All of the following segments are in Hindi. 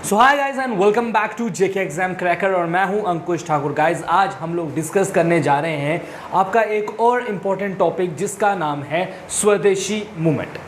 So hi guys and welcome back to JK exam cracker और मैं हूं अंकुश ठाकुर। गाइज आज हम लोग डिस्कस करने जा रहे हैं आपका एक और इम्पॉर्टेंट टॉपिक जिसका नाम है स्वदेशी मूवमेंट।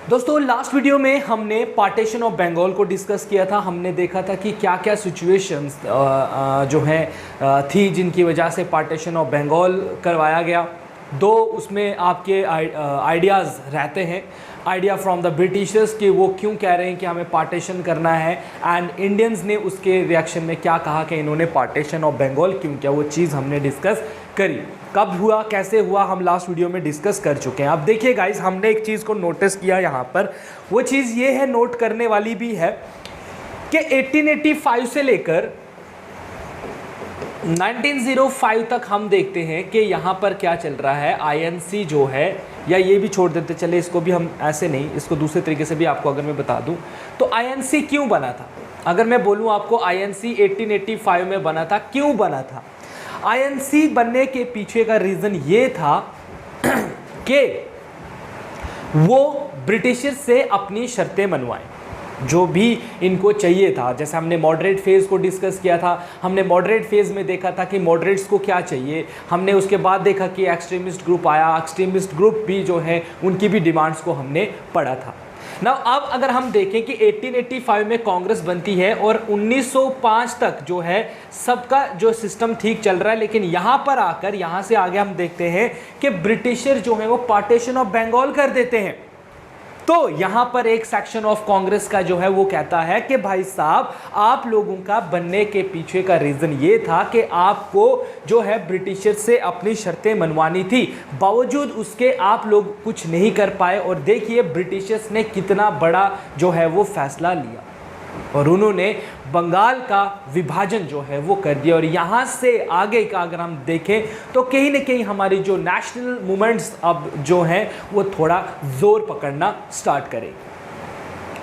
दोस्तों लास्ट वीडियो में हमने पार्टीशन ऑफ बंगाल को डिस्कस किया था। हमने देखा था कि क्या क्या सिचुएशंस जो हैं थी जिनकी वजह से पार्टीशन ऑफ बंगाल करवाया गया। दो उसमें आपके आइडियाज़ रहते हैं, आइडिया फ्रॉम द ब्रिटिशर्स कि वो क्यों कह रहे हैं कि हमें पार्टीशन करना है, एंड इंडियंस ने उसके रिएक्शन में क्या कहा कि इन्होंने पार्टीशन ऑफ बंगाल क्यों किया। वो चीज़ हमने डिस्कस करी, कब हुआ कैसे हुआ हम लास्ट वीडियो में डिस्कस कर चुके हैं। अब देखिए गाइज, हमने एक चीज़ को नोटिस किया यहाँ पर, वो चीज़ ये है, नोट करने वाली भी है कि 1885 से लेकर 1905 तक हम देखते हैं कि यहाँ पर क्या चल रहा है। आईएनसी जो है, या ये भी छोड़ देते चले, इसको भी हम ऐसे नहीं, इसको दूसरे तरीके से भी आपको अगर मैं बता दूं तो आईएनसी क्यों बना था। अगर मैं बोलूं आपको आईएनसी 1885 में बना था, क्यों बना था। आईएनसी बनने के पीछे का रीज़न ये था कि वो ब्रिटिशर से अपनी शर्तें मनवाएं जो भी इनको चाहिए था। जैसे हमने मॉडरेट फेज़ को डिस्कस किया था, हमने मॉडरेट फेज़ में देखा था कि मॉडरेट्स को क्या चाहिए। हमने उसके बाद देखा कि एक्सट्रीमिस्ट ग्रुप आया, एक्सट्रीमिस्ट ग्रुप भी जो है उनकी भी डिमांड्स को हमने पढ़ा था ना। अब अगर हम देखें कि 1885 में कांग्रेस बनती है और 1905 तक जो है सबका जो सिस्टम ठीक चल रहा है, लेकिन यहाँ पर आकर यहाँ से आगे हम देखते हैं कि ब्रिटिशर जो है वो पार्टीशन ऑफ बंगाल कर देते हैं। तो यहां पर एक सेक्शन ऑफ कांग्रेस का जो है वो कहता है कि भाई साहब, आप लोगों का बनने के पीछे का रीजन ये था कि आपको जो है ब्रिटिशर से अपनी शर्तें मनवानी थी, बावजूद उसके आप लोग कुछ नहीं कर पाए। और देखिए ब्रिटिशर्स ने कितना बड़ा जो है वो फैसला लिया और उन्होंने बंगाल का विभाजन जो है वो कर दिया। और यहाँ से आगे का अगर हम देखें तो कहीं ना कहीं हमारी जो नेशनल मूवमेंट्स अब जो हैं वो थोड़ा जोर पकड़ना स्टार्ट करें।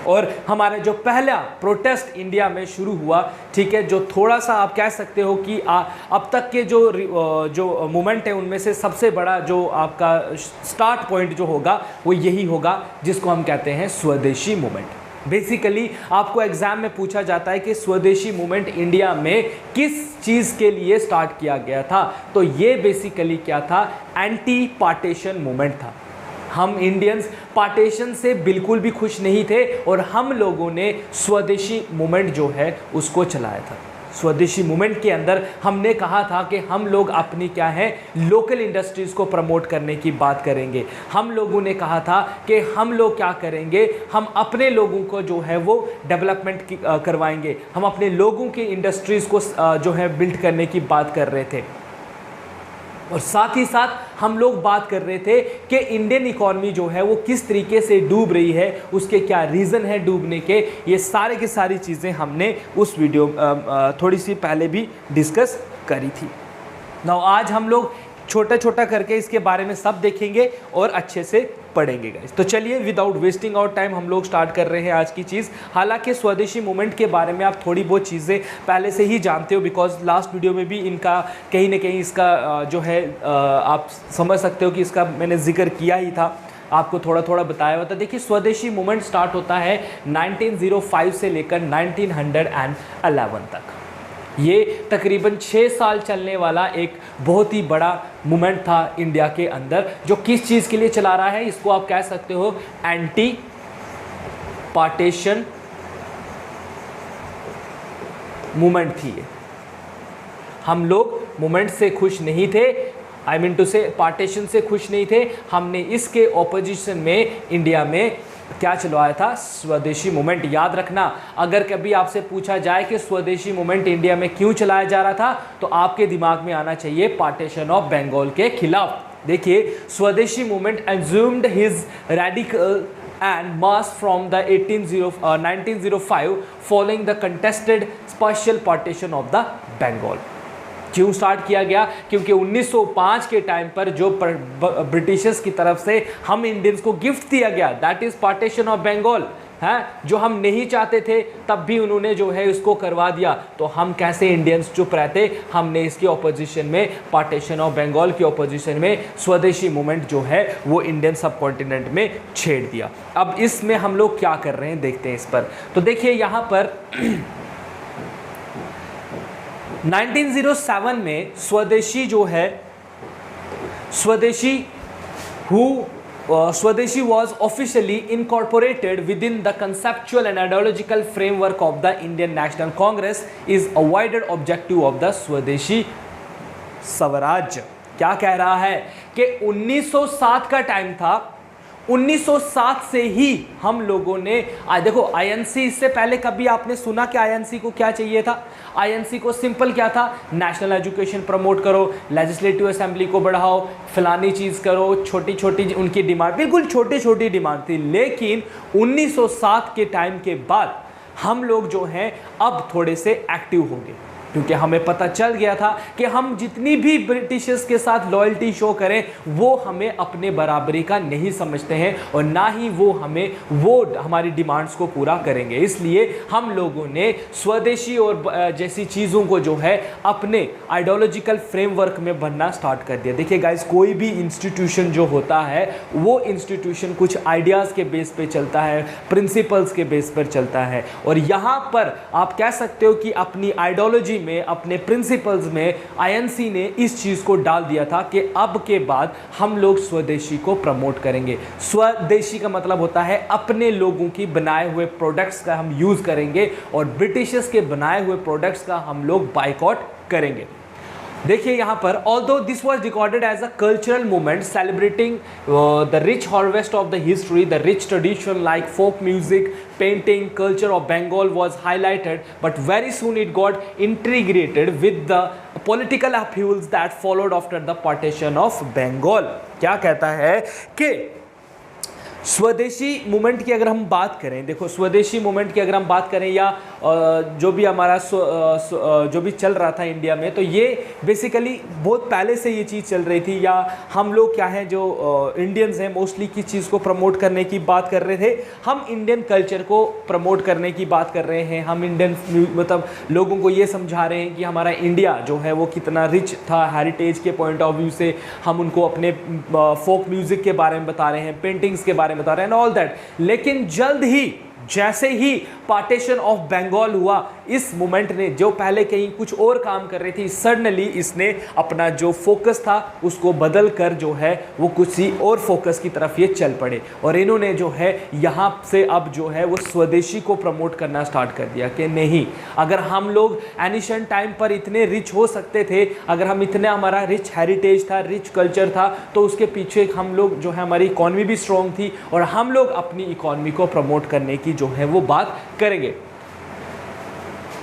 और हमारा जो पहला प्रोटेस्ट इंडिया में शुरू हुआ, ठीक है, जो थोड़ा सा आप कह सकते हो कि अब तक के जो मूवमेंट है उनमें से सबसे बड़ा जो आपका स्टार्ट पॉइंट जो होगा वो यही होगा जिसको हम कहते हैं स्वदेशी मूवमेंट। बेसिकली आपको एग्जाम में पूछा जाता है कि स्वदेशी मूवमेंट इंडिया में किस चीज़ के लिए स्टार्ट किया गया था, तो ये बेसिकली क्या था, एंटी पार्टीशन मूवमेंट था। हम इंडियंस पार्टीशन से बिल्कुल भी खुश नहीं थे और हम लोगों ने स्वदेशी मूवमेंट जो है उसको चलाया था। स्वदेशी मूवमेंट के अंदर हमने कहा था कि हम लोग अपनी क्या है लोकल इंडस्ट्रीज़ को प्रमोट करने की बात करेंगे। हम लोगों ने कहा था कि हम लोग क्या करेंगे, हम अपने लोगों को जो है वो डेवलपमेंट करवाएंगे, हम अपने लोगों की इंडस्ट्रीज़ को जो है बिल्ड करने की बात कर रहे थे। और साथ ही साथ हम लोग बात कर रहे थे कि इंडियन इकॉनमी जो है वो किस तरीके से डूब रही है, उसके क्या रीज़न है डूबने के। ये सारे की सारी चीज़ें हमने उस वीडियो थोड़ी सी पहले भी डिस्कस करी थी। नाउ आज हम लोग छोटा छोटा करके इसके बारे में सब देखेंगे और अच्छे से पढ़ेंगे गाइस। तो चलिए विदाउट वेस्टिंग आउट टाइम हम लोग स्टार्ट कर रहे हैं आज की चीज़। हालांकि स्वदेशी मूवमेंट के बारे में आप थोड़ी बहुत चीज़ें पहले से ही जानते हो, बिकॉज लास्ट वीडियो में भी इनका कहीं ना कहीं इसका जो है आप समझ सकते हो कि इसका मैंने जिक्र किया ही था, आपको थोड़ा थोड़ा बताया हुआ था। देखिए स्वदेशी मूवमेंट स्टार्ट होता है 1905 से लेकर 1911 तक। ये तकरीबन 6 साल चलने वाला एक बहुत ही बड़ा मूवमेंट था इंडिया के अंदर, जो किस चीज़ के लिए चला रहा है, इसको आप कह सकते हो एंटी पार्टीशन मूवमेंट थी ये। हम लोग मूवमेंट से खुश नहीं थे, आई मीन टू से पार्टीशन से खुश नहीं थे। हमने इसके ऑपोजिशन में इंडिया में क्या चलवाया था, स्वदेशी मूवमेंट। याद रखना, अगर कभी आपसे पूछा जाए कि स्वदेशी मूवमेंट इंडिया में क्यों चलाया जा रहा था, तो आपके दिमाग में आना चाहिए पार्टीशन ऑफ बंगाल के खिलाफ। देखिए swadeshi movement assumed his radical and mass from the 1905 following the contested partial partition of the Bengal। क्यों स्टार्ट किया गया, क्योंकि 1905 के टाइम पर जो ब्रिटिशर्स की तरफ से हम इंडियंस को गिफ्ट दिया गया, that is partition of Bengal. हैं जो हम नहीं चाहते थे, तब भी उन्होंने जो है इसको करवा दिया। तो हम कैसे इंडियंस चुप रहते? हमने इसकी ऑपोजिशन में, पार्टीशन ऑफ बंगाल की ऑपोजिशन में स्वदेशी मूवमेंट जो है वो इंडियन सब कॉन्टिनेंट में छेड़ दिया। अब इसमें हम लोग क्या कर रहे हैं देखते हैं इस पर। तो देखिए यहाँ पर 1907 में स्वदेशी जो है, स्वदेशी Swadeshi was officially incorporated within the conceptual and ideological framework of the Indian National Congress is a wider objective of the Swadeshi स्वराज्य। क्या कह रहा है कि 1907 का टाइम था, 1907 से ही हम लोगों ने देखो आईएनसी, इससे पहले कभी आपने सुना कि आईएनसी को क्या चाहिए था? आईएनसी को सिंपल क्या था? नेशनल एजुकेशन प्रमोट करो, लेजिस्लेटिव असेंबली को बढ़ाओ, फलानी चीज़ करो, छोटी छोटी उनकी डिमांड, बिल्कुल छोटी छोटी डिमांड थी। लेकिन 1907 के टाइम के बाद हम लोग जो हैं अब थोड़े से एक्टिव हो गए, क्योंकि हमें पता चल गया था कि हम जितनी भी ब्रिटिशर्स के साथ लॉयल्टी शो करें वो हमें अपने बराबरी का नहीं समझते हैं और ना ही वो हमारी डिमांड्स को पूरा करेंगे। इसलिए हम लोगों ने स्वदेशी और जैसी चीज़ों को जो है अपने आइडियोलॉजिकल फ्रेमवर्क में बनना स्टार्ट कर दिया। देखिए गाइस, कोई भी इंस्टीट्यूशन जो होता है वो इंस्टीट्यूशन कुछ आइडियाज़ के बेस पे चलता है, प्रिंसिपल्स के बेस पर चलता है। और यहाँ पर आप कह सकते हो कि अपनी आइडियोलॉजी में, अपने प्रिंसिपल्स में आईएनसी ने इस चीज को डाल दिया था कि अब के बाद हम लोग स्वदेशी को प्रमोट करेंगे। स्वदेशी का मतलब होता है अपने लोगों की बनाए हुए प्रोडक्ट्स का हम यूज करेंगे और ब्रिटिशर्स के बनाए हुए प्रोडक्ट्स का हम लोग बाइकआउट करेंगे। देखिए यहाँ पर, although this was recorded as a cultural movement celebrating the rich harvest of the history, the rich tradition like folk music, painting, culture of Bengal was highlighted, but very soon it got integrated with the political upheavals that followed after the partition of Bengal। क्या कहता है कि स्वदेशी मूवमेंट की अगर हम बात करें, देखो स्वदेशी मूवमेंट की अगर हम बात करें या जो भी हमारा जो भी चल रहा था इंडिया में, तो ये बेसिकली बहुत पहले से ये चीज़ चल रही थी। या हम लोग क्या है जो इंडियंस हैं मोस्टली किस चीज़ को प्रमोट करने की बात कर रहे थे? हम इंडियन कल्चर को प्रमोट करने की बात कर रहे हैं। हम इंडियन मतलब लोगों को ये समझा रहे हैं कि हमारा इंडिया जो है वो कितना रिच था हेरिटेज के पॉइंट ऑफ व्यू से। हम उनको अपने फोक म्यूज़िक के बारे में बता रहे हैं, पेंटिंग्स के बारे में बता रहे हैं, ऑल दैट। लेकिन जल्द ही जैसे ही पार्टीशन ऑफ बंगाल हुआ, इस मूवमेंट ने जो पहले कहीं कुछ और काम कर रही थी, सडनली इसने अपना जो फोकस था उसको बदल कर जो है वो किसी और फोकस की तरफ ये चल पड़े और इन्होंने जो है यहाँ से अब जो है वो स्वदेशी को प्रमोट करना स्टार्ट कर दिया कि नहीं, अगर हम लोग एनिशियंट टाइम पर इतने रिच हो सकते थे, अगर हम इतने, हमारा रिच हेरिटेज था, रिच कल्चर था, तो उसके पीछे हम लोग जो है हमारी इकॉनमी भी स्ट्रॉन्ग थी और हम लोग अपनी इकॉनमी को प्रमोट करने की जो है वो बात करेंगे।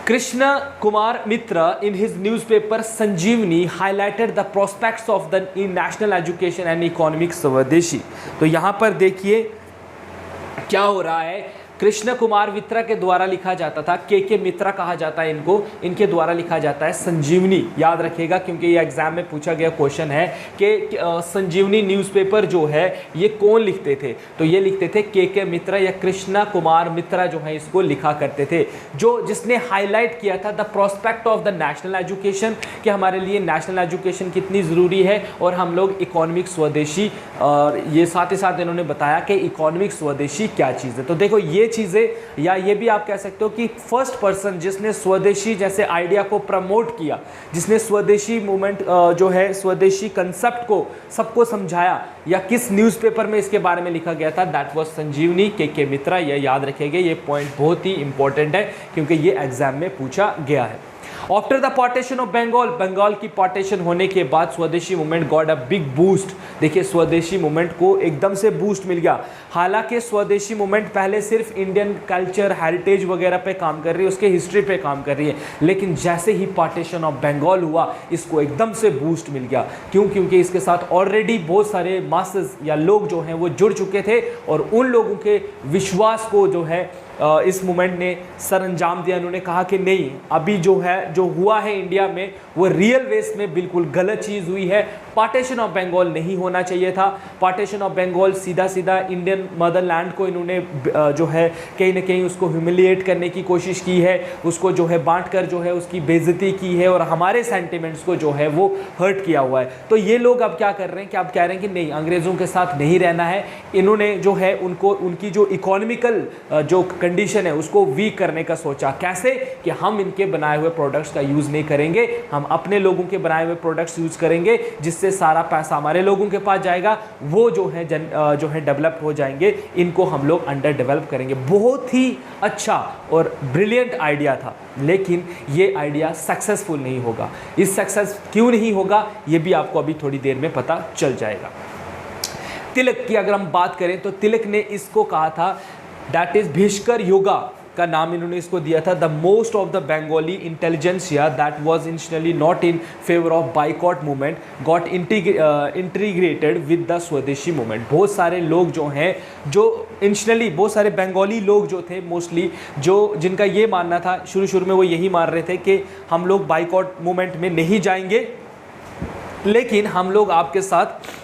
Krishna Kumar Mitra in his newspaper Sanjeevani highlighted the prospects of the national education and economic स्वदेशी। तो यहाँ पर देखिए क्या हो रहा है, कृष्ण कुमार मित्रा के द्वारा लिखा जाता था, के मित्रा कहा जाता है इनको, इनके द्वारा लिखा जाता है संजीवनी। याद रखिएगा क्योंकि ये एग्जाम में पूछा गया क्वेश्चन है कि संजीवनी न्यूज़पेपर जो है ये कौन लिखते थे? तो ये लिखते थे के मित्रा या कृष्ण कुमार मित्रा जो है इसको लिखा करते थे, जिसने हाईलाइट किया था the prospect of the national education, कि हमारे लिए नेशनल एजुकेशन कितनी ज़रूरी है और हम लोग इकोनॉमिक स्वदेशी, और ये साथ ही साथ इन्होंने बताया कि इकोनॉमिक स्वदेशी क्या चीज़ है। तो देखो ये चीज़ें, या ये भी आप कह सकते हो कि फर्स्ट पर्सन जिसने स्वदेशी जैसे आइडिया को प्रमोट किया, जिसने स्वदेशी मूवमेंट जो है स्वदेशी कंसेप्ट को सबको समझाया, या किस न्यूज़पेपर में इसके बारे में लिखा गया था, दैट वाज संजीवनी के मित्रा। ये याद रखेंगे, ये पॉइंट बहुत ही इंपॉर्टेंट है क्योंकि ये एग्जाम में पूछा गया है। After the partition of Bengal, Bengal की पार्टीशन होने के बाद swadeshi movement got a big boost. देखिए स्वदेशी मूवमेंट को एकदम से बूस्ट मिल गया। हालांकि स्वदेशी मूवमेंट पहले सिर्फ इंडियन कल्चर हेरिटेज वगैरह पे काम कर रही है, उसके हिस्ट्री पे काम कर रही है, लेकिन जैसे ही पार्टीशन ऑफ बंगाल हुआ इसको एकदम से बूस्ट मिल गया। क्यों? क्योंकि इसके साथ ऑलरेडी बहुत सारे मासेस या लोग जो हैं वो जुड़ चुके थे और उन लोगों के विश्वास को जो है इस मूवमेंट ने सर अंजाम दिया। उन्होंने कहा कि नहीं, अभी जो है जो हुआ है इंडिया में वो रियल वेस में बिल्कुल गलत चीज़ हुई है, पार्टीशन ऑफ बंगाल नहीं होना चाहिए था। पार्टीशन ऑफ बंगाल सीधा सीधा इंडियन मदरलैंड को इन्होंने जो है कहीं ना कहीं उसको ह्यूमिलिएट करने की कोशिश की है, उसको जो है बांट कर जो है उसकी बेइज्जती की है और हमारे सेंटिमेंट्स को जो है वो हर्ट किया हुआ है। तो ये लोग अब क्या कर रहे हैं कि अब कह रहे हैं कि नहीं, अंग्रेज़ों के साथ नहीं रहना है। इन्होंने जो है उनको उनकी जो इकोनॉमिकल जो कंडीशन है उसको वीक करने का सोचा। कैसे कि हम इनके बनाए हुए प्रोडक्ट्स का यूज़ नहीं करेंगे, हम अपने लोगों के बनाए हुए प्रोडक्ट्स यूज़ करेंगे, जिससे सारा पैसा हमारे लोगों के पास जाएगा, वो जो है डेवलप हो जाएंगे, इनको हम लोग अंडर डेवलप करेंगे। बहुत ही अच्छा और ब्रिलियंट आइडिया था, लेकिन ये आइडिया सक्सेसफुल नहीं होगा। इस सक्सेस क्यों नहीं होगा ये भी आपको अभी थोड़ी देर में पता चल जाएगा। तिलक की अगर हम बात करें तो तिलक ने इसको कहा था, दैट इज भीष्कर योगा का नाम इन्होंने इसको दिया था। The most of the Bengali intelligentsia that was initially not in favour of boycott movement got integrated with the swadeshi movement. बहुत सारे लोग जो हैं, जो इनिशियली बहुत सारे बंगाली लोग जो थे मोस्टली, जो जिनका ये मानना था शुरू में, वो यही मान रहे थे कि हम लोग बाइकॉट मूवमेंट में नहीं जाएंगे, लेकिन हम लोग आपके साथ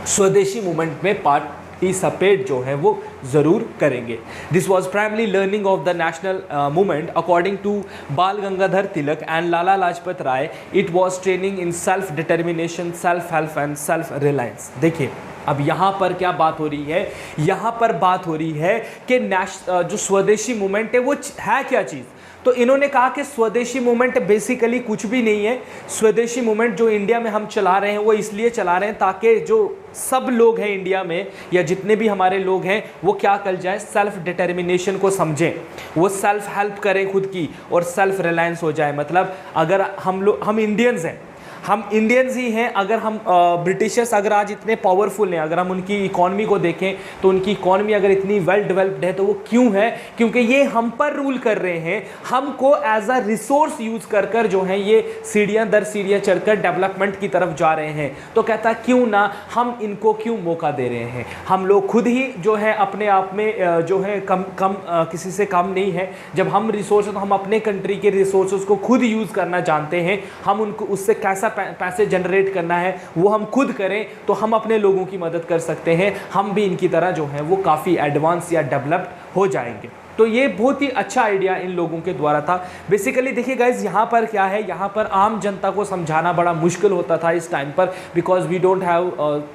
स्वदेशी मूवमेंट में पार्टिसिपेट जो है वो ज़रूर करेंगे। This was primarily learning of the national movement according to Bal Gangadhar Tilak and Lala Lajpat Rai. It was training in self determination, self help and self reliance. देखिए अब यहाँ पर क्या बात हो रही है, यहाँ पर बात हो रही है कि जो स्वदेशी मूवमेंट है वो है क्या चीज़। तो इन्होंने कहा कि स्वदेशी मूवमेंट बेसिकली कुछ भी नहीं है। स्वदेशी मूवमेंट जो इंडिया में हम चला रहे हैं वो इसलिए चला रहे हैं ताकि जो सब लोग हैं इंडिया में, या जितने भी हमारे लोग हैं, वो क्या कर जाए, सेल्फ डिटर्मिनेशन को समझें, वो सेल्फ हेल्प करें खुद की और सेल्फ रिलायंस हो जाए। मतलब अगर हम इंडियंस हैं, हम इंडियंस ही हैं। अगर हम ब्रिटिशर्स अगर आज इतने पावरफुल हैं, अगर हम उनकी इकॉनमी को देखें तो उनकी इकॉनमी अगर इतनी वेल डेवलप्ड है तो वो क्यों है? क्योंकि ये हम पर रूल कर रहे हैं, हमको एज अ रिसोर्स यूज़ कर कर जो है ये सीढ़ियाँ दर सीढ़ियाँ चढ़कर डेवलपमेंट की तरफ जा रहे हैं। तो कहता क्यों ना हम इनको क्यों मौका दे रहे हैं। हम लोग खुद ही जो है अपने आप में जो है कम किसी से कम नहीं है। जब हम रिसोर्स, तो हम अपने कंट्री के रिसोर्सेज को खुद यूज़ करना जानते हैं। हम उनको उससे कैसा पैसे जनरेट करना है वो हम खुद करें तो हम अपने लोगों की मदद कर सकते हैं। हम भी इनकी तरह जो है वो काफ़ी एडवांस या डेवलप्ड हो जाएंगे। तो ये बहुत ही अच्छा आइडिया इन लोगों के द्वारा था। बेसिकली देखिए गाइज, यहाँ पर क्या है, यहाँ पर आम जनता को समझाना बड़ा मुश्किल होता था इस टाइम पर, बिकॉज वी डोंट हैव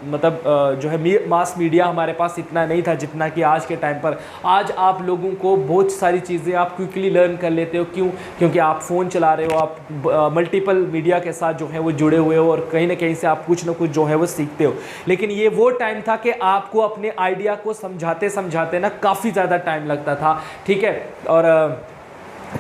मतलब जो है मास मीडिया हमारे पास इतना नहीं था जितना कि आज के टाइम पर। आज आप लोगों को बहुत सारी चीज़ें आप क्विकली लर्न कर लेते हो। क्यों? क्योंकि आप फ़ोन चला रहे हो, आप मल्टीपल मीडिया के साथ जो है वो जुड़े हुए हो और कहीं ना कहीं से आप कुछ ना कुछ जो है वो सीखते हो। लेकिन ये वो टाइम था कि आपको अपने आइडिया को समझाते समझाते ना काफ़ी ज़्यादा टाइम लगता था। ठीक है, और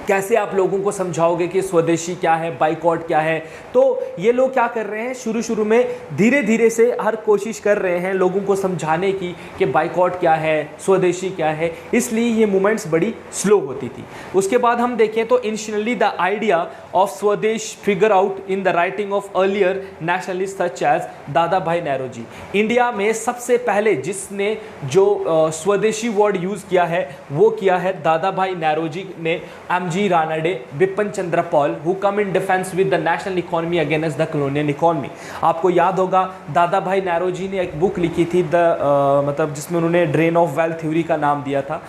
कैसे आप लोगों को समझाओगे कि स्वदेशी क्या है, बाइकॉट क्या है। तो ये लोग क्या कर रहे हैं, शुरू में धीरे धीरे से हर कोशिश कर रहे हैं लोगों को समझाने की कि बाइकॉट क्या है, स्वदेशी क्या है। इसलिए ये मूवमेंट्स बड़ी स्लो होती थी। उसके बाद हम देखें तो initially the idea of swadesh figure out in the writing of earlier nationalist such as Dadabhai Nehru. India में सबसे पहले जिसने जो स्वदेशी वर्ड यूज़ किया है वो किया है दादा भाई नेहरू जी ने। MG. Ranade, Bipin Chandra Paul, who come in defence with the national economy against the colonial economy. आपको याद होगा दादा भाई नेहरू जी ने एक बुक लिखी थी मतलब जिसमें उन्होंने ड्रेन ऑफ वेल्थ थ्योरी का नाम दिया था।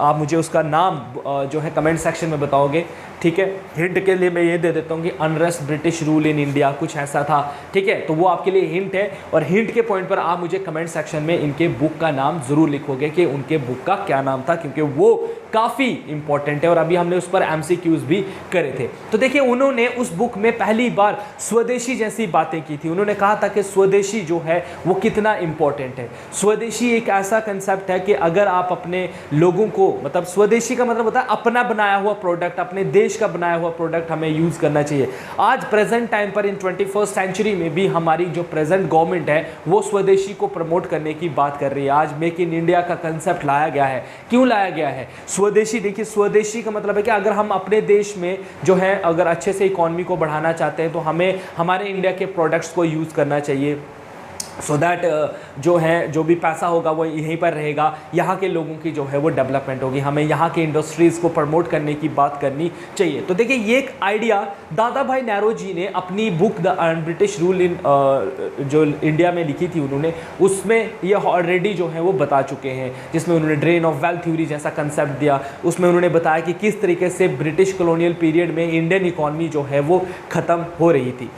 आप मुझे उसका नाम जो है कमेंट सेक्शन में बताओगे। ठीक है, हिंट के लिए मैं ये दे देता हूँ कि unrest British rule in India, कुछ ऐसा था। ठीक है, तो वो आपके लिए हिंट है, और हिंट के पॉइंट पर आप मुझे कमेंट सेक्शन में इनके बुक का नाम ज़रूर लिखोगे कि उनके बुक का क्या नाम था, क्योंकि वो काफ़ी इंपॉर्टेंट है और अभी हमने उस पर MCQs भी करे थे। तो देखिए उन्होंने उस बुक में पहली बार स्वदेशी जैसी बातें की थी। उन्होंने कहा था कि स्वदेशी जो है वो कितना इंपॉर्टेंट है। स्वदेशी एक ऐसा कंसेप्ट है कि अगर आप अपने लोगों को, मतलब स्वदेशी का मतलब होता है अपना बनाया हुआ प्रोडक्ट, अपने देश का बनाया हुआ प्रोडक्ट हमें यूज़ करना चाहिए। आज प्रेजेंट टाइम पर इन 21st सेंचुरी में भी हमारी जो प्रेजेंट गवर्नमेंट है वो स्वदेशी को प्रमोट करने की बात कर रही है। आज मेक इन इंडिया का कंसेप्ट लाया गया है। क्यों लाया गया है? स्वदेशी, देखिए स्वदेशी का मतलब है कि अगर हम अपने देश में जो है अगर अच्छे से इकॉनमी को बढ़ाना चाहते हैं तो हमें हमारे इंडिया के प्रोडक्ट्स को यूज़ करना चाहिए। सो दैट जो है जो भी पैसा होगा वो यहीं पर रहेगा, यहाँ के लोगों की जो है वो डेवलपमेंट होगी, हमें यहाँ के इंडस्ट्रीज़ को प्रमोट करने की बात करनी चाहिए। तो देखिए ये एक आइडिया दादा भाई नौरोजी ने अपनी book the British rule in जो इंडिया में लिखी थी उन्होंने, उसमें ये ऑलरेडी जो है वो बता चुके हैं, जिसमें उन्होंने ड्रेन ऑफ वेल्थ थ्योरी जैसा कंसेप्ट दिया। उसमें उन्होंने बताया कि किस तरीके से ब्रिटिश कॉलोनियल पीरियड में इंडियन इकॉनमी जो है वो ख़त्म हो रही थी।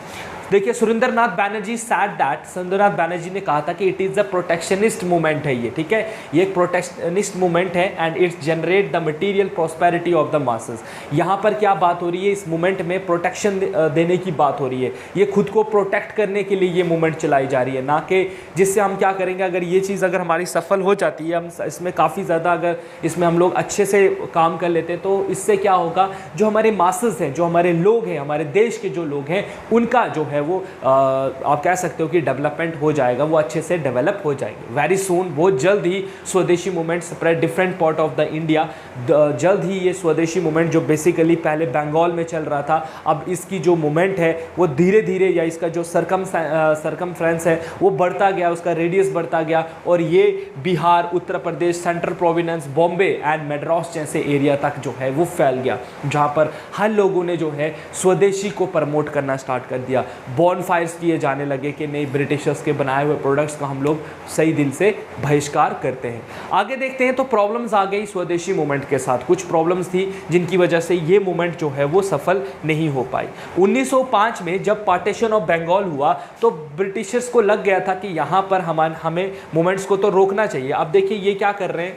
देखिए सुरेंद्रनाथ बैनर्जी सैड दैट, सुरेंद्रनाथ बैनर्जी ने कहा था कि it is a protectionist movement है ये, ठीक है, ये एक प्रोटेक्शनिस्ट मूवमेंट है and it's generate the material prosperity of the masses. यहाँ पर क्या बात हो रही है, इस मूवमेंट में प्रोटेक्शन देने की बात हो रही है, ये खुद को प्रोटेक्ट करने के लिए ये मूवमेंट चलाई जा रही है, ना कि जिससे हम क्या करेंगे, अगर ये चीज़ अगर हमारी सफल हो जाती है, हम इसमें काफ़ी ज़्यादा अगर इसमें हम लोग अच्छे से काम कर लेते हैं, तो इससे क्या होगा, जो हमारे मासेस हैं, जो हमारे लोग हैं, हमारे देश के जो लोग हैं, उनका जो है वो आप कह सकते हो कि डेवलपमेंट हो जाएगा, वो अच्छे से डेवलप हो जाएंगे वेरी सून। बहुत जल्द ही स्वदेशी movement spread different part of the India, जल्द ही ये स्वदेशी मूवमेंट जो बेसिकली पहले बंगाल में चल रहा था, अब इसकी जो मूवमेंट है वो धीरे धीरे, या इसका जो सरकमफ्रेंस है वो बढ़ता गया, उसका रेडियस बढ़ता गया, और ये Bihar, Uttar Pradesh, central province, Bombay and Madras जैसे एरिया तक जो है वो फैल गया, जहाँ पर हर लोगों ने जो है स्वदेशी को प्रमोट करना स्टार्ट कर दिया। बॉन फायर्स किए जाने लगे कि नहीं, ब्रिटिशर्स के बनाए हुए प्रोडक्ट्स का हम लोग सही दिल से बहिष्कार करते हैं। आगे देखते हैं, तो प्रॉब्लम्स आ गई स्वदेशी मूवमेंट के साथ, कुछ प्रॉब्लम्स थी जिनकी वजह से ये मूवमेंट जो है वो सफल नहीं हो पाई। 1905 में जब पार्टीशन ऑफ बंगाल हुआ तो ब्रिटिशर्स को लग गया था कि यहाँ पर हमें मूवमेंट्स को तो रोकना चाहिए। अब देखिए ये क्या कर रहे हैं,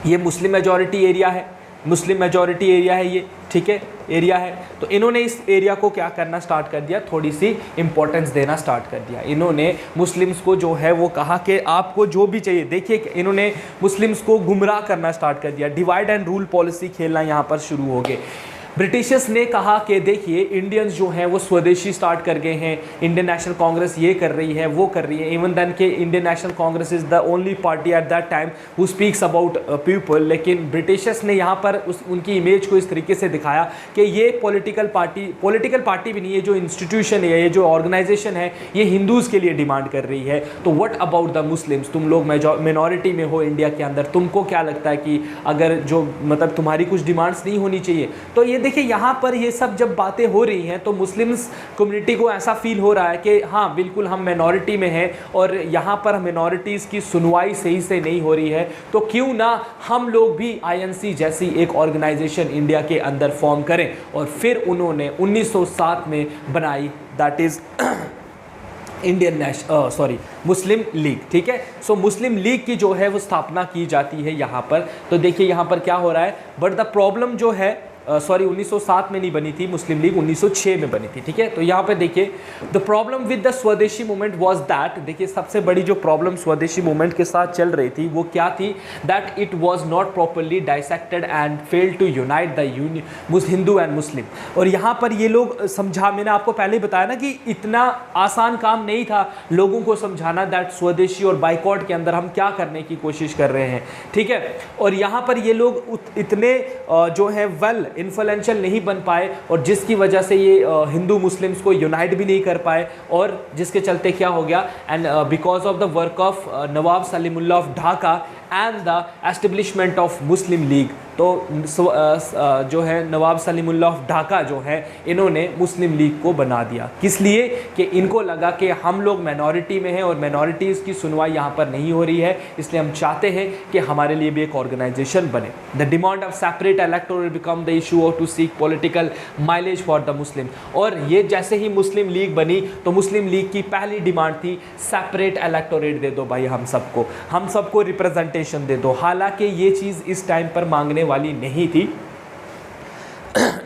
ये मुस्लिम मेजॉरिटी एरिया है, मुस्लिम मेजॉरिटी एरिया है ये, ठीक है, एरिया है, तो इन्होंने इस एरिया को क्या करना स्टार्ट कर दिया, थोड़ी सी इंपॉर्टेंस देना स्टार्ट कर दिया। इन्होंने मुस्लिम्स को जो है वो कहा कि आपको जो भी चाहिए, देखिए इन्होंने मुस्लिम्स को गुमराह करना स्टार्ट कर दिया, डिवाइड एंड रूल पॉलिसी खेलना यहाँ पर शुरू हो गए। ब्रिटिशर्स ने कहा कि देखिए इंडियंस जो हैं वो स्वदेशी स्टार्ट कर गए हैं, इंडियन नेशनल कांग्रेस ये कर रही है, वो कर रही है, इवन देन के Indian national Congress is the only party at that time who speaks about people. लेकिन ब्रिटिशर्स ने यहाँ पर उनकी इमेज को इस तरीके से दिखाया कि ये पॉलिटिकल पार्टी भी नहीं, ये जो इंस्टीट्यूशन है, ये जो ऑर्गेनाइजेशन है, ये हिंदूज़ के लिए डिमांड कर रही है, तो व्हाट अबाउट द मुस्लिम्स, तुम लोग मिनॉरिटी में हो इंडिया के अंदर, तुमको क्या लगता है कि अगर जो मतलब तुम्हारी कुछ डिमांड्स नहीं होनी चाहिए। तो ये देखिए यहाँ पर ये सब जब बातें हो रही हैं तो मुस्लिम्स कम्युनिटी को ऐसा फील हो रहा है कि हाँ बिल्कुल हम मिनॉरिटी में हैं और यहाँ पर मिनॉरिटीज़ की सुनवाई सही से नहीं हो रही है, तो क्यों ना हम लोग भी आईएनसी जैसी एक ऑर्गेनाइजेशन इंडिया के अंदर फॉर्म करें। और फिर उन्होंने 1907 में बनाई, दैट इज़ मुस्लिम लीग, ठीक है। सो मुस्लिम लीग की जो है वो स्थापना की जाती है यहाँ पर। तो देखिए यहाँ पर क्या हो रहा है, बट द प्रॉब्लम जो है 1907 में नहीं बनी थी मुस्लिम लीग, 1906 में बनी थी, ठीक है। तो यहाँ पे देखिए the problem with the swadeshi movement was that, देखिए सबसे बड़ी जो प्रॉब्लम स्वदेशी मूवमेंट के साथ चल रही थी वो क्या थी, that it was not properly dissected and failed to unite the Hindu and Muslim. और यहाँ पर ये लोग समझा, मैंने आपको पहले ही बताया ना कि इतना आसान काम नहीं था लोगों को समझाना दैट स्वदेशी और बाइकॉट के अंदर हम क्या करने की कोशिश कर रहे हैं, ठीक है। और यहाँ पर ये लोग इतने जो है वेल इन्फ्लुएंशियल नहीं बन पाए और जिसकी वजह से ये हिंदू मुस्लिम्स को यूनाइट भी नहीं कर पाए, और जिसके चलते क्या हो गया, and because of the work of Nawab Salimullah of Dhaka and the establishment of Muslim league, तो जो है नवाब सलीमुल्लाह ऑफ ढाका जो है इन्होंने मुस्लिम लीग को बना दिया। किस लिए, कि इनको लगा कि हम लोग माइनॉरिटी में हैं और माइनॉरिटीज़ की सुनवाई यहाँ पर नहीं हो रही है, इसलिए हम चाहते हैं कि हमारे लिए भी एक ऑर्गेनाइजेशन बने। The demand of separate electoral become the issue और to seek political mileage for the Muslim. और ये जैसे ही मुस्लिम लीग बनी तो मुस्लिम लीग की पहली डिमांड थी सेपरेट इलेक्टोरेट दे दो भाई, हम सबको रिप्रेजेंटेशन दे दो। हालांकि ये चीज़ इस टाइम पर मांगने वाली नहीं थी।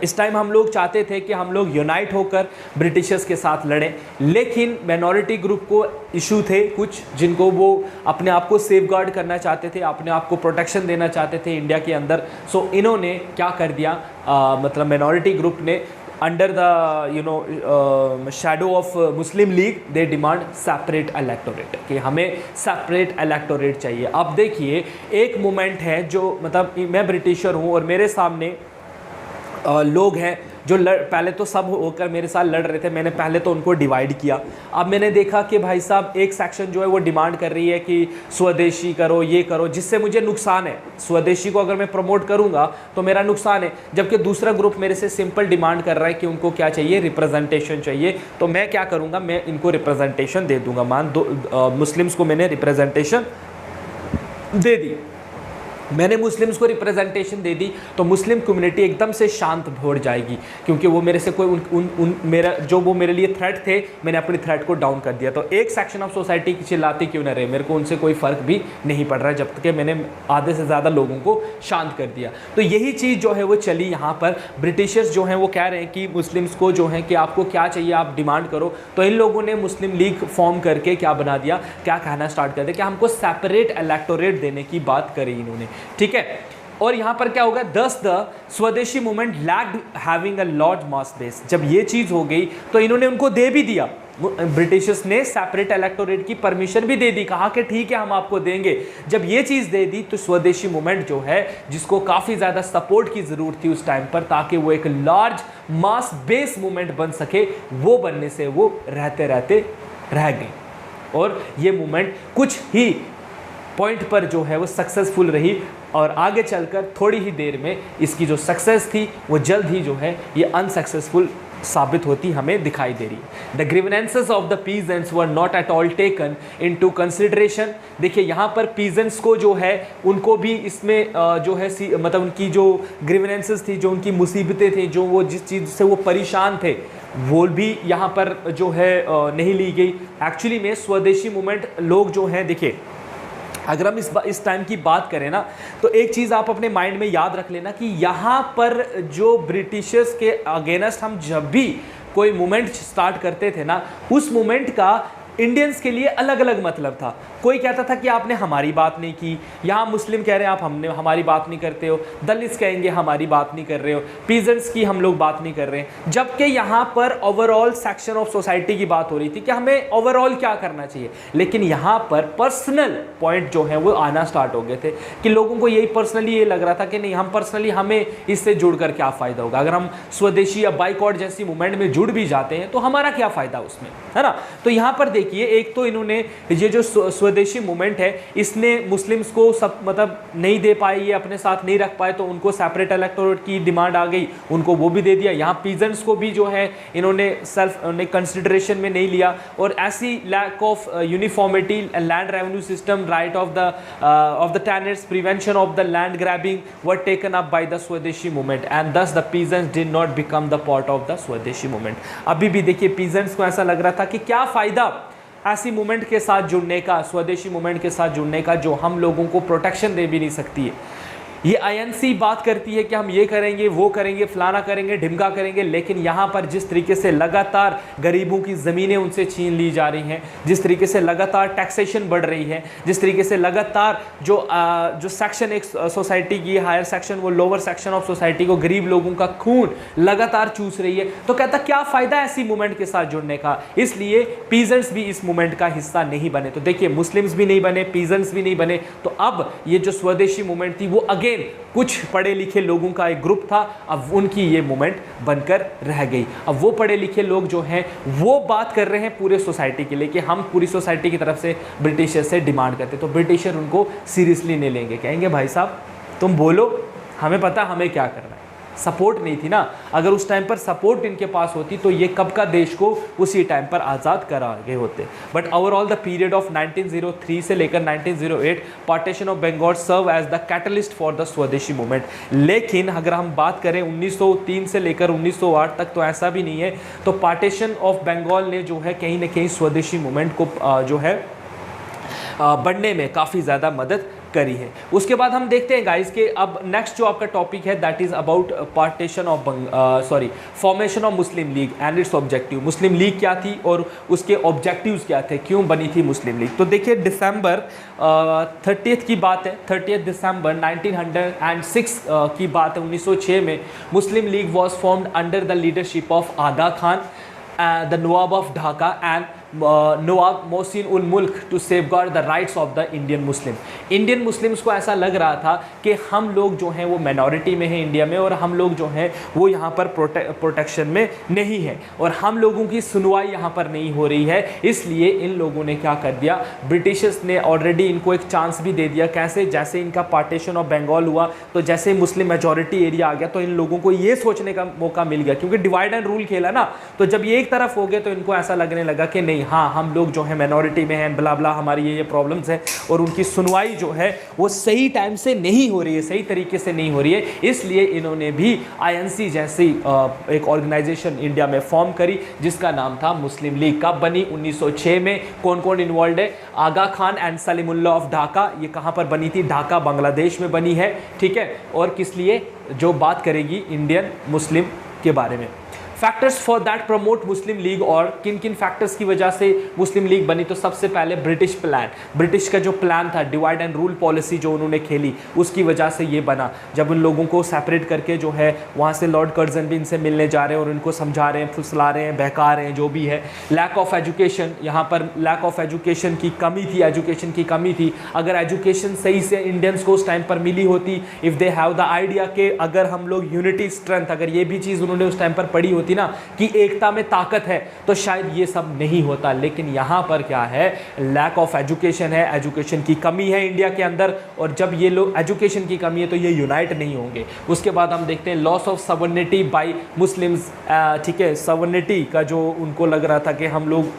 इस टाइम हम लोग चाहते थे कि हम लोग यूनाइट होकर ब्रिटिशर्स के साथ लड़ें, लेकिन माइनॉरिटी ग्रुप को इशू थे कुछ जिनको वो अपने आप को सेफगार्ड करना चाहते थे, अपने आप को प्रोटेक्शन देना चाहते थे इंडिया के अंदर। सो इन्होंने क्या कर दिया, मतलब माइनॉरिटी ग्रुप ने under the shadow of Muslim league they demand separate electorate, कि हमें सेपरेट इलेक्टोरेट चाहिए। अब देखिए एक मोमेंट है जो, मतलब मैं ब्रिटिशर हूँ और मेरे सामने लोग हैं जो पहले तो सब होकर मेरे साथ लड़ रहे थे, मैंने पहले तो उनको डिवाइड किया। अब मैंने देखा कि भाई साहब एक सेक्शन जो है वो डिमांड कर रही है कि स्वदेशी करो, ये करो, जिससे मुझे नुकसान है। स्वदेशी को अगर मैं प्रमोट करूंगा तो मेरा नुकसान है, जबकि दूसरा ग्रुप मेरे से सिंपल डिमांड कर रहा है कि उनको क्या चाहिए, रिप्रेजेंटेशन चाहिए। तो मैं क्या करूंगा, मैं इनको रिप्रेजेंटेशन दे दूंगा। मान दो मुस्लिम्स को मैंने रिप्रेजेंटेशन दे दी, मैंने मुस्लिम्स को रिप्रेजेंटेशन दे दी, तो मुस्लिम कम्युनिटी एकदम से शांत हो जाएगी, क्योंकि वो मेरे से कोई मेरा जो वो मेरे लिए थ्रेट थे, मैंने अपनी थ्रेट को डाउन कर दिया। तो एक सेक्शन ऑफ सोसाइटी की चिल्लाती क्यों ना रहे, मेरे को उनसे कोई फ़र्क भी नहीं पड़ रहा है, जब तक कि मैंने आधे से ज़्यादा लोगों को शांत कर दिया। तो यही चीज़ जो है वो चली यहाँ पर। ब्रिटिशर्स जो हैं वो कह रहे हैं कि मुस्लिम्स को जो है कि आपको क्या चाहिए, आप डिमांड करो। तो इन लोगों ने मुस्लिम लीग फॉर्म करके क्या बना दिया, क्या कहना स्टार्ट कर दिया कि हमको सेपरेट इलेक्टोरेट देने की बात करी इन्होंने, ठीक है। और यहाँ पर क्या होगा, दस the swadeshi movement lacked having a large mass base. जब ये चीज़ हो गई तो इन्होंने उनको दे भी दिया, ब्रिटिशर्स ने सेपरेट इलेक्टोरेट की परमिशन भी दे दी, कहा कि ठीक है हम आपको देंगे। जब ये चीज़ दे दी तो स्वदेशी मूवमेंट जो है, जिसको काफ़ी ज़्यादा सपोर्ट की ज़रूरत थी उस टाइम पर, ताकि वो एक लार्ज मास बेस मूवमेंट बन सके, वो बनने से वो रहते रहते रह गई। और ये मूवमेंट कुछ ही पॉइंट पर जो है वो सक्सेसफुल रही, और आगे चलकर थोड़ी ही देर में इसकी जो सक्सेस थी वो जल्द ही जो है ये अनसक्सेसफुल साबित होती हमें दिखाई दे रही है। The grievances of the peasants were not at all taken into consideration. देखिए यहाँ पर पीजेंट्स को जो है उनको भी इसमें जो है मतलब उनकी जो ग्रीवेंसेस थी, जो उनकी मुसीबतें थी, जो वो जिस चीज़ से वो परेशान थे, वो भी यहाँ पर जो है नहीं ली गई। एक्चुअली में स्वदेशी मूवमेंट लोग जो हैं, देखिए अगर हम इस टाइम की बात करें ना, तो एक चीज़ आप अपने माइंड में याद रख लेना कि यहाँ पर जो ब्रिटिशर्स के अगेंस्ट हम जब भी कोई मूवमेंट स्टार्ट करते थे ना, उस मूवमेंट का इंडियंस के लिए अलग अलग मतलब था। कोई कहता था कि आपने हमारी बात नहीं की, यहाँ मुस्लिम कह रहे हैं आप हमारी बात नहीं करते हो, दलित्स कहेंगे हमारी बात नहीं कर रहे हो, पीजेंट्स की हम लोग बात नहीं कर रहे हैं। जबकि यहाँ पर ओवरऑल सेक्शन ऑफ सोसाइटी की बात हो रही थी कि हमें ओवरऑल क्या करना चाहिए। लेकिन यहाँ पर पर्सनल पॉइंट जो है वो आना स्टार्ट हो गए थे कि लोगों को यही पर्सनली ये लग रहा था कि नहीं, हम पर्सनली हमें इससे जुड़कर क्या फ़ायदा होगा, अगर हम स्वदेशी या बाइकआउट जैसी मूवमेंट में जुड़ भी जाते हैं तो हमारा क्या फ़ायदा उसमें, है ना। तो यहाँ पर देखिए, एक तो इन्होंने ये जो स्वदेशी मूवमेंट है, इसने मुस्लिम्स को सब मतलब नहीं दे पाए, ये अपने साथ नहीं रख पाए, तो उनको सेपरेट इलेक्टोरेट की डिमांड आ गई, उनको वो भी दे दिया। यहाँ पीजेंट्स को भी जो है इन्होंने कंसिडरेशन में नहीं लिया। और ऐसी lack of uniformity, land revenue system, right of the tenants, prevention of the land grabbing were taken up by the swadeshi movement and thus the peasants did not become the part of the swadeshi movement. अभी भी देखिए पीजेंट्स को ऐसा लग रहा था कि क्या फ़ायदा ऐसी मूवमेंट के साथ जुड़ने का, स्वदेशी मूवमेंट के साथ जुड़ने का, जो हम लोगों को प्रोटेक्शन दे भी नहीं सकती है। ये आईएनसी बात करती है कि हम ये करेंगे, वो करेंगे, फलाना करेंगे, ढिमका करेंगे, लेकिन यहाँ पर जिस तरीके से लगातार गरीबों की ज़मीनें उनसे छीन ली जा रही हैं, जिस तरीके से लगातार टैक्सेशन बढ़ रही है, जिस तरीके से लगातार जो सेक्शन एक सोसाइटी की हायर सेक्शन, वो लोअर सेक्शन ऑफ सोसाइटी को, गरीब लोगों का खून लगातार चूस रही है, तो कहता क्या फ़ायदा ऐसी मूवमेंट के साथ जुड़ने का। इसलिए पीजेंट्स भी इस मूवमेंट का हिस्सा नहीं बने। तो देखिए मुस्लिम्स भी नहीं बने, पीजेंट्स भी नहीं बने। तो अब ये जो स्वदेशी मूवमेंट थी वो कुछ पढ़े लिखे लोगों का एक ग्रुप था, अब उनकी ये मूवमेंट बनकर रह गई। अब वो पढ़े लिखे लोग जो हैं वो बात कर रहे हैं पूरे सोसाइटी के लिए कि हम पूरी सोसाइटी की तरफ से ब्रिटिशर से डिमांड करते, तो ब्रिटिशर उनको सीरियसली नहीं लेंगे, कहेंगे भाई साहब तुम बोलो, हमें पता हमें क्या करना है। सपोर्ट नहीं थी ना, अगर उस टाइम पर सपोर्ट इनके पास होती तो ये कब का देश को उसी टाइम पर आज़ाद करा गए होते। But overall the period of 1903 से लेकर 1908 partition of Bengal serve as the catalyst for the swadeshi movement. लेकिन अगर हम बात करें 1903 से लेकर 1908 तक, तो ऐसा भी नहीं है। तो पार्टीशन ऑफ बंगाल ने जो है कहीं ना कहीं स्वदेशी मूवमेंट को जो है बढ़ने में काफ़ी ज़्यादा मदद करी है। उसके बाद हम देखते हैं गाइस के अब नेक्स्ट जो आपका टॉपिक है that is about partition of formation of Muslim league and it's objective. Muslim league क्या थी और उसके ऑब्जेक्टिव्स क्या थे, क्यों बनी थी मुस्लिम लीग। तो देखिए दिसंबर 30 की बात है, 30 दिसंबर 1906 की बात है, 1906 में Muslim League was formed under the leadership of Aga Khan, the nawab of Dhaka and nawab Mohsin ul Mulk to safeguard the rights of the Indian Muslim. Indian Muslims को ऐसा लग रहा था कि हम लोग जो हैं वो माइनॉरिटी में हैं इंडिया में, और हम लोग जो हैं वो यहाँ पर प्रोटेक्शन में नहीं है, और हम लोगों की सुनवाई यहाँ पर नहीं हो रही है। इसलिए इन लोगों ने क्या कर दिया, ब्रिटिशर्स ने ऑलरेडी इनको एक चांस भी दे दिया। कैसे? जैसे इनका पार्टीशन ऑफ बंगाल हुआ तो जैसे मुस्लिम मेजॉरिटी एरिया आ गया तो इन लोगों को ये सोचने का मौका मिल गया, क्योंकि डिवाइड एंड रूल खेला ना, तो जब ये एक तरफ हो गए तो इनको ऐसा लगने लगा कि नहीं, हाँ हम लोग जो है माइनॉरिटी में हैं, ब्ला ब्ला, हमारी ये प्रॉब्लम्स हैं, और उनकी सुनवाई जो है वो सही टाइम से नहीं हो रही है, सही तरीके से नहीं हो रही है। इसलिए इन्होंने भी आईएनसी जैसी एक ऑर्गेनाइजेशन इंडिया में फॉर्म करी जिसका नाम था मुस्लिम लीग। कब बनी? 1906 में। कौन कौन इन्वॉल्व है? आगा खान एंड सलीमुल्लाह ऑफ ढाका। ये कहाँ पर बनी थी? ढाका बांग्लादेश में बनी है, ठीक है। और किस लिए? जो बात करेगी इंडियन मुस्लिम के बारे में। Factors for that promote Muslim league, और किन किन फैक्टर्स की वजह से मुस्लिम लीग बनी? तो सबसे पहले ब्रिटिश प्लान, ब्रिटिश का जो प्लान था, डिवाइड एंड रूल पॉलिसी जो उन्होंने खेली, उसकी वजह से ये बना। जब उन लोगों को सेपरेट करके जो है वहाँ से लॉर्ड कर्जन भी इनसे मिलने जा रहे हैं और उनको समझा रहे हैं, फुसला रहे हैं, बहका रहे हैं, जो भी है। लैक ऑफ एजुकेशन, यहाँ पर लैक ऑफ एजुकेशन की कमी थी, एजुकेशन की कमी थी। अगर एजुकेशन सही से इंडियंस को उस टाइम पर मिली होती, if they have the idea के अगर हम लोग यूनिटी स्ट्रेंथ, अगर ये भी चीज़ उन्होंने उस टाइम पर पढ़ी होती ना कि एकता में ताकत है, तो शायद ये सब नहीं होता। लेकिन यहाँ पर क्या है? लैक ऑफ एजुकेशन है, एजुकेशन की कमी है इंडिया के अंदर, और जब ये लोग एजुकेशन की कमी है तो ये यूनाइट नहीं होंगे। उसके बाद हम देखते हैं loss of sovereignty bye Muslims, ठीक है। सवर्निटी का जो उनको लग रहा था कि हम लोग,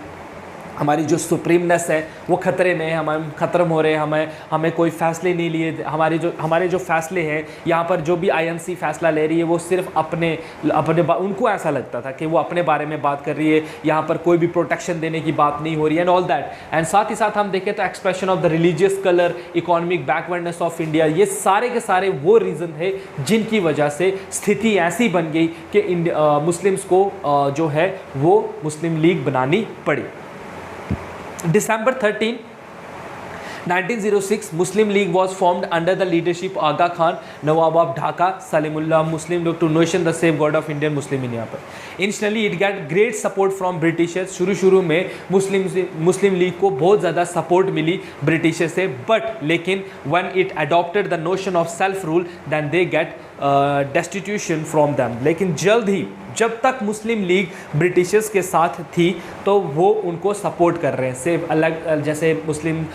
हमारी जो सुप्रीमनेस है वो खतरे में है, हम ख़त्म हो रहे हैं, हमें कोई फ़ैसले नहीं लिए। हमारे जो फ़ैसले हैं यहाँ पर, जो भी आईएनसी फ़ैसला ले रही है वो सिर्फ अपने उनको ऐसा लगता था कि वो अपने बारे में बात कर रही है, यहाँ पर कोई भी प्रोटेक्शन देने की बात नहीं हो रही है, एंड ऑल दैट। एंड साथ ही साथ हम देखें तो expression of the religious colour, economic backwardness of India, ये सारे के सारे वो रीज़न है जिनकी वजह से स्थिति ऐसी बन गई कि मुस्लिम्स को जो है वो मुस्लिम लीग बनानी पड़ी। December 13, 1906, Muslim League was formed under the leadership of Aga Khan, Nawab of Dhaka, Salimullah Muslim League to nation the safeguard of Indian Muslim in यहाँ पर। Initially it got great support from Britishers, शुरू में मुस्लिम लीग को बहुत ज़्यादा सपोर्ट मिली ब्रिटिशर से, बट लेकिन when it adopted the notion of self rule, then they get destitution from them। लेकिन जल्द ही, जब तक मुस्लिम लीग ब्रिटिशर्स के साथ थी तो वो उनको सपोर्ट कर रहे हैं। सिर्फ अलग, जैसे मुस्लिम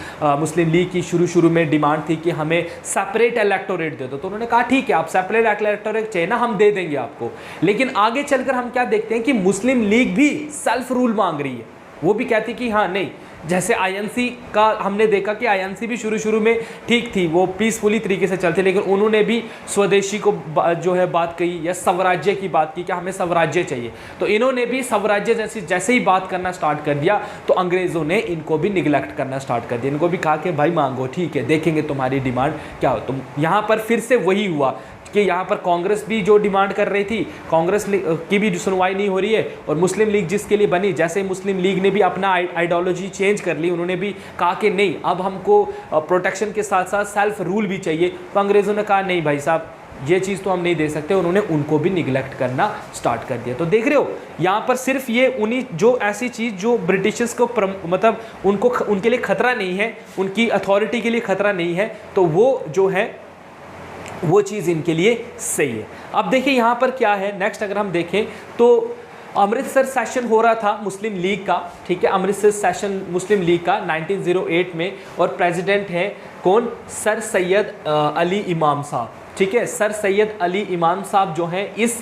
लीग की शुरू में डिमांड थी कि हमें सेपरेट इलेक्टोरेट दे दो, तो उन्होंने कहा ठीक है, आप सेपरेट इलेक्टोरेट चाहिए ना, हम दे देंगे आपको। लेकिन आगे चलकर हम क्या देखते हैं कि मुस्लिम लीग भी सेल्फ रूल मांग रही है। वो भी कहती कि हाँ नहीं, जैसे आईएनसी का हमने देखा कि आईएनसी भी शुरू में ठीक थी, वो पीसफुली तरीके से चलती, लेकिन उन्होंने भी स्वदेशी को जो है बात कही, या स्वराज्य की बात की कि हमें स्वराज्य चाहिए। तो इन्होंने भी स्वराज्य जैसे ही बात करना स्टार्ट कर दिया तो अंग्रेज़ों ने इनको भी निगलेक्ट करना स्टार्ट कर दिया। इनको भी कहा कि भाई मांगो, ठीक है, देखेंगे तुम्हारी डिमांड क्या हो। तो यहाँ पर फिर से वही हुआ कि यहाँ पर कांग्रेस भी जो डिमांड कर रही थी, कांग्रेस की भी सुनवाई नहीं हो रही है, और मुस्लिम लीग जिसके लिए बनी, जैसे मुस्लिम लीग ने भी अपना आइडियोलॉजी चेंज कर ली, उन्होंने भी कहा कि नहीं, अब हमको प्रोटेक्शन के साथ साथ सेल्फ रूल भी चाहिए। तो अंग्रेज़ों ने कहा नहीं भाई साहब, ये चीज़ तो हम नहीं दे सकते, उन्होंने उनको भी निगलेक्ट करना स्टार्ट कर दिया। तो देख रहे हो यहाँ पर सिर्फ ये उन्हीं जो ऐसी चीज़ जो ब्रिटिशर्स को मतलब उनके लिए खतरा नहीं है, उनकी अथॉरिटी के लिए खतरा नहीं है, तो वो जो है वो चीज़ इनके लिए सही है। अब देखिए यहाँ पर क्या है नेक्स्ट, अगर हम देखें तो अमृतसर सेशन हो रहा था मुस्लिम लीग का, ठीक है, अमृतसर सेशन मुस्लिम लीग का 1908 में, और प्रेसिडेंट हैं कौन? सर सैयद अली इमाम साहब, ठीक है। सर सैयद अली इमाम साहब जो हैं इस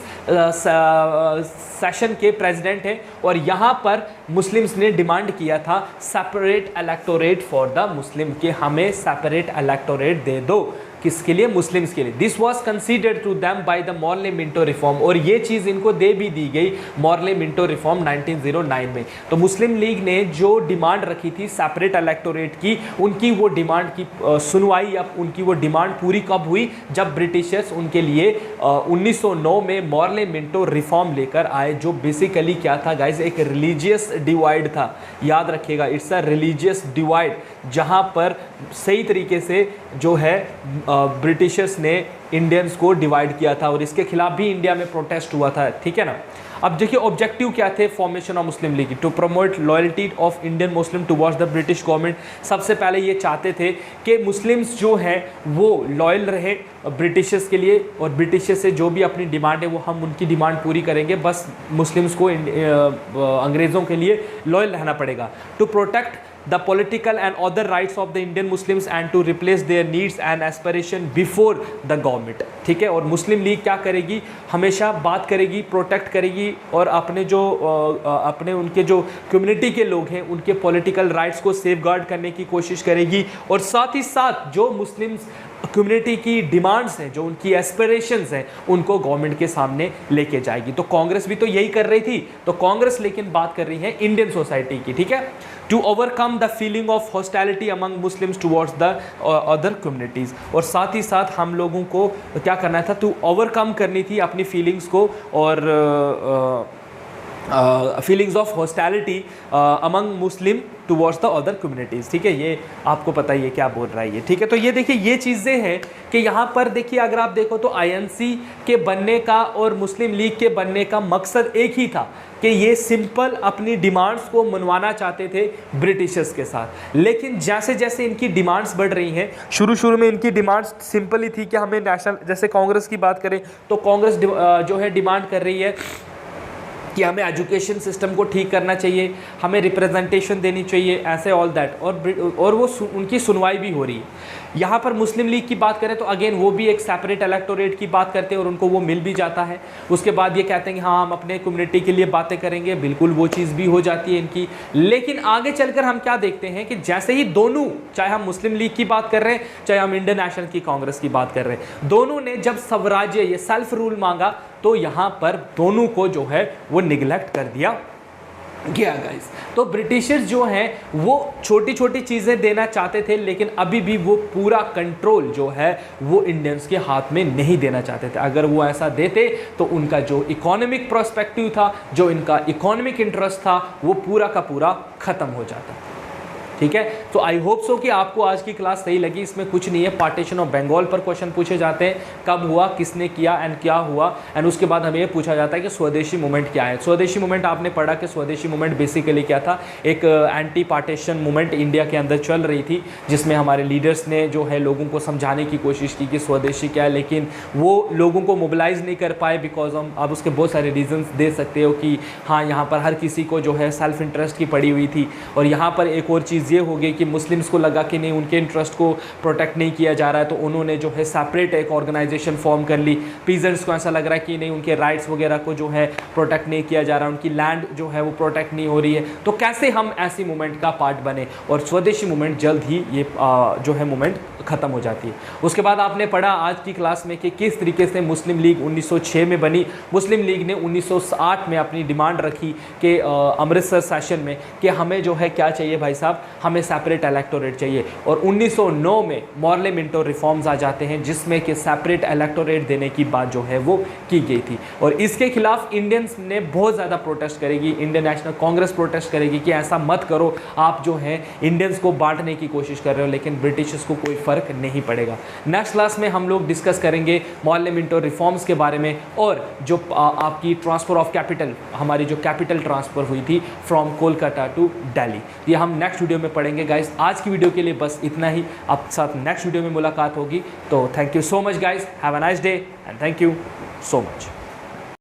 सेशन के प्रेसिडेंट हैं, और यहाँ पर मुस्लिम्स ने डिमांड किया था सेपरेट इलेक्टोरेट फॉर द मुस्लिम, कि हमें सेपरेट इलेक्टोरेट दे दो, किसके लिए? मुस्लिम्स के लिए। This was considered to them by the Morley Minto reform, और ये चीज़ इनको दे भी दी गई मॉर्ले मिंटो रिफॉर्म 1909 में। तो मुस्लिम लीग ने जो डिमांड रखी थी सेपरेट इलेक्टोरेट की, उनकी वो डिमांड की सुनवाई, या उनकी वो डिमांड पूरी कब हुई? जब ब्रिटिशर्स उनके लिए 1909 में मॉर्ले मिंटो रिफॉर्म लेकर आए, जो बेसिकली क्या था गाइज? एक रिलीजियस डिवाइड था, याद रखिएगा, इट्स अ रिलीजियस डिवाइड, जहाँ पर सही तरीके से जो है ब्रिटिशर्स ने इंडियंस को डिवाइड किया था और इसके खिलाफ भी इंडिया में प्रोटेस्ट हुआ था, ठीक है ना। अब देखिए ऑब्जेक्टिव क्या थे formation of Muslim League, to promote loyalty of Indian Muslim towards the British government. सबसे पहले ये चाहते थे कि मुस्लिम्स जो हैं वो लॉयल रहे ब्रिटिशर्स के लिए, और ब्रिटिशर्स से जो भी अपनी डिमांड है वो हम उनकी डिमांड पूरी करेंगे, बस मुस्लिम्स को अंग्रेज़ों के लिए लॉयल रहना पड़ेगा। To protect the political and other rights of the Indian Muslims and to replace their needs and aspiration before the government, ठीक है। और मुस्लिम लीग क्या करेगी, हमेशा बात करेगी, प्रोटेक्ट करेगी और अपने जो अपने उनके जो कम्युनिटी के लोग हैं उनके पॉलिटिकल राइट्स को सेफगार्ड करने की कोशिश करेगी, और साथ ही साथ जो मुस्लिम्स कम्युनिटी की डिमांड्स हैं, जो उनकी एस्पिरेशंस हैं, उनको गवर्नमेंट के सामने लेके जाएगी। तो कांग्रेस भी तो यही कर रही थी, तो कांग्रेस लेकिन बात कर रही है इंडियन सोसाइटी की, ठीक है। To overcome the feeling of hostility among Muslims towards the other communities, और साथ ही साथ हम लोगों को क्या करना था, टू ओवरकम करनी थी अपनी फीलिंग्स को और feelings of hostility among Muslim towards the other communities, ठीक है। ये आपको पता ही है क्या बोल रहा है ये, ठीक है। तो ये देखिए ये चीज़ें हैं कि यहाँ पर देखिए अगर आप देखो तो आईएनसी के बनने का और मुस्लिम लीग के बनने का मकसद एक ही था कि ये सिंपल अपनी डिमांड्स को मनवाना चाहते थे ब्रिटिशर्स के साथ। लेकिन जैसे जैसे इनकी डिमांड्स बढ़ रही हैं, शुरू में इनकी डिमांड्स सिंपल ही थी कि हमें नेशनल, जैसे कांग्रेस की बात करें तो कांग्रेस जो है डिमांड कर रही है कि हमें एजुकेशन सिस्टम को ठीक करना चाहिए, हमें रिप्रेजेंटेशन देनी चाहिए, ऐसे ऑल दैट, और वो उनकी सुनवाई भी हो रही है। यहाँ पर मुस्लिम लीग की बात करें तो अगेन वो भी एक सेपरेट इलेक्टोरेट की बात करते हैं और उनको वो मिल भी जाता है। उसके बाद ये कहते हैं कि हाँ हम अपने कम्युनिटी के लिए बातें करेंगे, बिल्कुल वो चीज़ भी हो जाती है इनकी। लेकिन आगे चलकर हम क्या देखते हैं कि जैसे ही दोनों, चाहे हम मुस्लिम लीग की बात कर रहे हैं चाहे हम इंडियन नेशनल की कांग्रेस की बात कर रहे हैं, दोनों ने जब स्वराज्य ये सेल्फ रूल मांगा तो यहाँ पर दोनों को जो है वो निगलेक्ट कर दिया गया गाइस। तो ब्रिटिशर्स जो हैं वो छोटी छोटी चीज़ें देना चाहते थे, लेकिन अभी भी वो पूरा कंट्रोल जो है वो इंडियंस के हाथ में नहीं देना चाहते थे। अगर वो ऐसा देते तो उनका जो इकोनॉमिक प्रोस्पेक्टिव था, जो इनका इकोनॉमिक इंटरेस्ट था, वो पूरा का पूरा ख़त्म हो जाता। ठीक है, तो आई होप सो कि आपको आज की क्लास सही लगी। इसमें कुछ नहीं है, पार्टीशन ऑफ बंगाल पर क्वेश्चन पूछे जाते हैं, कब हुआ, किसने किया एंड क्या हुआ, एंड उसके बाद हमें ये पूछा जाता है कि स्वदेशी मूवमेंट क्या है। स्वदेशी मूवमेंट आपने पढ़ा कि स्वदेशी मूवमेंट बेसिकली क्या था, एक एंटी पार्टीशन मूवमेंट इंडिया के अंदर चल रही थी, जिसमें हमारे लीडर्स ने जो है लोगों को समझाने की कोशिश की कि स्वदेशी क्या है, लेकिन वो लोगों को मोबिलाइज नहीं कर पाए बिकॉज हम आप उसके बहुत सारे रीजंस दे सकते हो कि हाँ यहाँ पर हर किसी को जो है सेल्फ इंटरेस्ट की पड़ी हुई थी। और यहाँ पर एक और चीज़ ये हो गई कि मुस्लिम्स को लगा कि नहीं उनके इंटरेस्ट को प्रोटेक्ट नहीं किया जा रहा है, तो उन्होंने जो है सेपरेट एक ऑर्गेनाइजेशन फॉर्म कर ली। पीजेंट्स को ऐसा लग रहा है कि नहीं उनके राइट्स वगैरह को जो है प्रोटेक्ट नहीं किया जा रहा, उनकी लैंड जो है वो प्रोटेक्ट नहीं हो रही है, तो कैसे हम ऐसी मूवमेंट का पार्ट बने। और स्वदेशी मूवमेंट जल्द ही ये जो है मूवमेंट ख़त्म हो जाती है। उसके बाद आपने पढ़ा आज की क्लास में कि किस तरीके से मुस्लिम लीग 1906 में बनी। मुस्लिम लीग ने 1908 में अपनी डिमांड रखी कि अमृतसर सेशन में कि हमें जो है क्या चाहिए भाई साहब, हमें सेपरेट इलेक्टोरेट चाहिए। और 1909 में मॉर्ले मिंटो रिफॉर्म्स आ जाते हैं जिसमें कि सेपरेट इलेक्टोरेट देने की बात जो है वो की गई थी। और इसके खिलाफ इंडियंस ने बहुत ज़्यादा प्रोटेस्ट करेगी, इंडियन नेशनल कांग्रेस प्रोटेस्ट करेगी कि ऐसा मत करो, आप जो है इंडियंस को बांटने की कोशिश कर रहे हो, लेकिन ब्रिटिशर्स को कोई फ़र्क नहीं पड़ेगा। नेक्स्ट क्लास में हम लोग डिस्कस करेंगे मॉर्ले मिंटो रिफॉर्म्स के बारे में, और जो आपकी ट्रांसफ़र ऑफ कैपिटल, हमारी जो कैपिटल ट्रांसफ़र हुई थी फ्रॉम कोलकाता टू दिल्ली, ये हम नेक्स्ट वीडियो में पढ़ेंगे गाइस। आज की वीडियो के लिए बस इतना ही, आपके साथ नेक्स्ट वीडियो में मुलाकात होगी। तो thank you so much guys, have a nice day and thank you so much.